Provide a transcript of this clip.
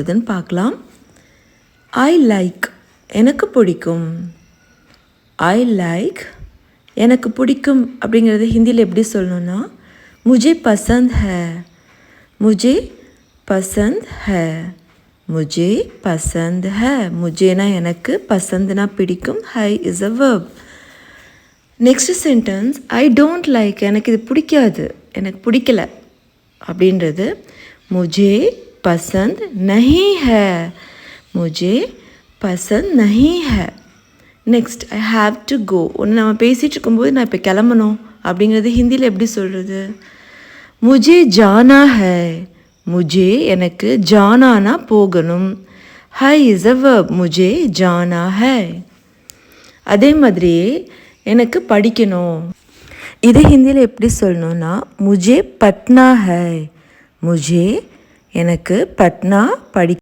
இதுன்னு பார்க்கலாம். I like எனக்கு பிடிக்கும். ஐ லைக் எனக்கு பிடிக்கும் அப்படிங்கிறது ஹிந்தியில் எப்படி சொல்லணும்னா முஜே பசந்த் ஹை. முஜே பசந்த் ஹை. முஜே பசந்த் ஹை. முஜேனா எனக்கு, பசந்த்னா பிடிக்கும். High is a verb. Next sentence I don't like எனக்கு இது பிடிக்காது, எனக்கு பிடிக்கல அப்படின்றது முஜே பசந்த் நஹி ஹை. முஜே பசந்த் நஹி ஹை. Next I have to go. ஒன்று நம்ம பேசிகிட்டு இருக்கும்போது நான் இப்போ கிளம்பணும் அப்படிங்கிறது ஹிந்தியில் எப்படி சொல்கிறது? முஜே ஜானா ஹை. முஜே எனக்கு, ஜானானா போகணும். High is a verb. Mujhe ஜானா high. அதே மாதிரியே எனக்கு படிக்கணும். இது ஹிந்தியில் எப்படி சொல்லணும்னா முஜே பட்னா ஹை. முஜே எனக்கு பட்னா